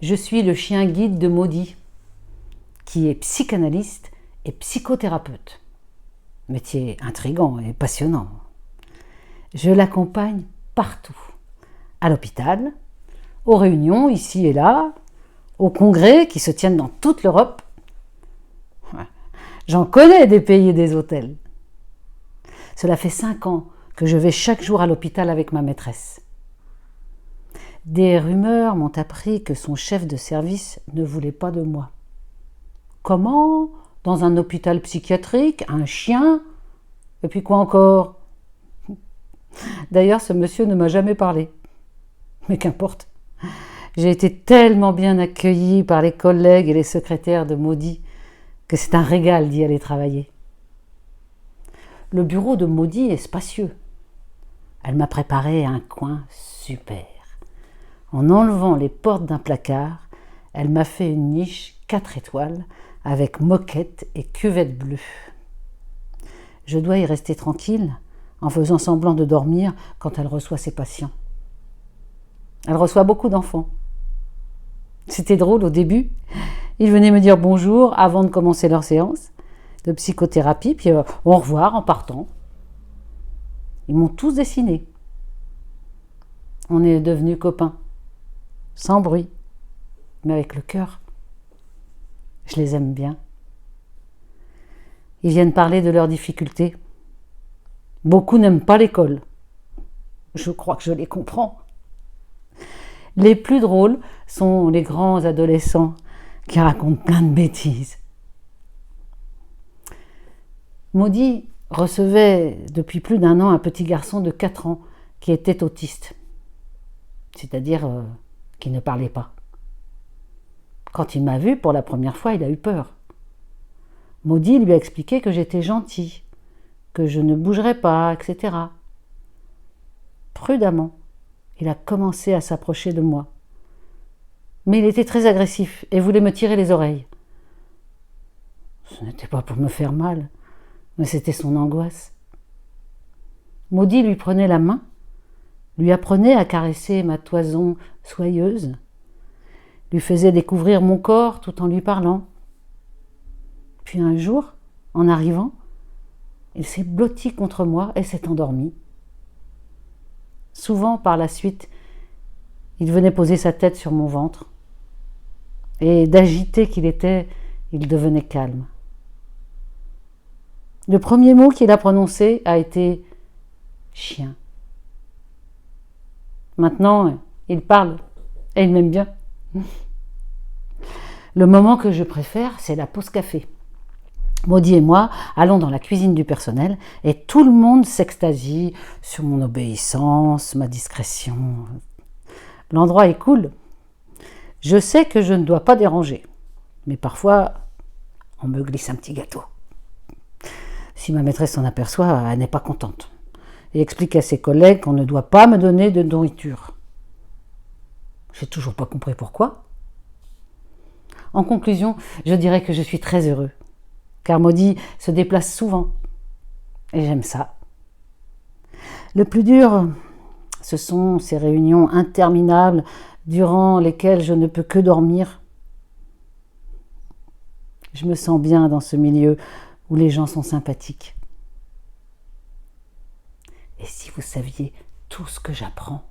Je suis le chien guide de Maudie, qui est psychanalyste et psychothérapeute. Métier intrigant et passionnant. Je l'accompagne partout, à l'hôpital, aux réunions ici et là, aux congrès qui se tiennent dans toute l'Europe. J'en connais des pays et des hôtels. Cela fait 5 ans que je vais chaque jour à l'hôpital avec ma maîtresse. Des rumeurs m'ont appris que son chef de service ne voulait pas de moi. Comment? Dans un hôpital psychiatrique, un chien? Et puis quoi encore? D'ailleurs, ce monsieur ne m'a jamais parlé. Mais qu'importe. J'ai été tellement bien accueillie par les collègues et les secrétaires de Maudie que c'est un régal d'y aller travailler. Le bureau de Maudie est spacieux. Elle m'a préparé un coin super. En enlevant les portes d'un placard, elle m'a fait une niche 4 étoiles avec moquette et cuvette bleue. Je dois y rester tranquille en faisant semblant de dormir quand elle reçoit ses patients. Elle reçoit beaucoup d'enfants. C'était drôle au début. Ils venaient me dire bonjour avant de commencer leur séance de psychothérapie, puis au revoir en partant. Ils m'ont tous dessiné. On est devenus copains. Sans bruit, mais avec le cœur. Je les aime bien. Ils viennent parler de leurs difficultés. Beaucoup n'aiment pas l'école. Je crois que je les comprends. Les plus drôles sont les grands adolescents qui racontent plein de bêtises. Maudie recevait depuis plus d'1 an un petit garçon de 4 ans qui était autiste, c'est-à-dire qui ne parlait pas. Quand il m'a vue pour la première fois, il a eu peur. Maudie lui a expliqué que j'étais gentille, que je ne bougerais pas, etc. Prudemment, il a commencé à s'approcher de moi. Mais il était très agressif et voulait me tirer les oreilles. Ce n'était pas pour me faire mal, mais c'était son angoisse. Maudie lui prenait la main, lui apprenait à caresser ma toison soyeuse, lui faisait découvrir mon corps tout en lui parlant. Puis un jour, en arrivant, il s'est blotti contre moi et s'est endormi. Souvent, par la suite, il venait poser sa tête sur mon ventre. Et d'agité qu'il était, il devenait calme. Le premier mot qu'il a prononcé a été « chien ». Maintenant, il parle et il m'aime bien. Le moment que je préfère, c'est la pause café. Maudie et moi allons dans la cuisine du personnel et tout le monde s'extasie sur mon obéissance, ma discrétion. L'endroit est cool. Je sais que je ne dois pas déranger, mais parfois, on me glisse un petit gâteau. Si ma maîtresse s'en aperçoit, elle n'est pas contente et explique à ses collègues qu'on ne doit pas me donner de nourriture. J'ai toujours pas compris pourquoi. En conclusion, je dirais que je suis très heureux, car Maudie se déplace souvent, et j'aime ça. Le plus dur, ce sont ces réunions interminables durant lesquelles je ne peux que dormir. Je me sens bien dans ce milieu où les gens sont sympathiques. Et si vous saviez tout ce que j'apprends ?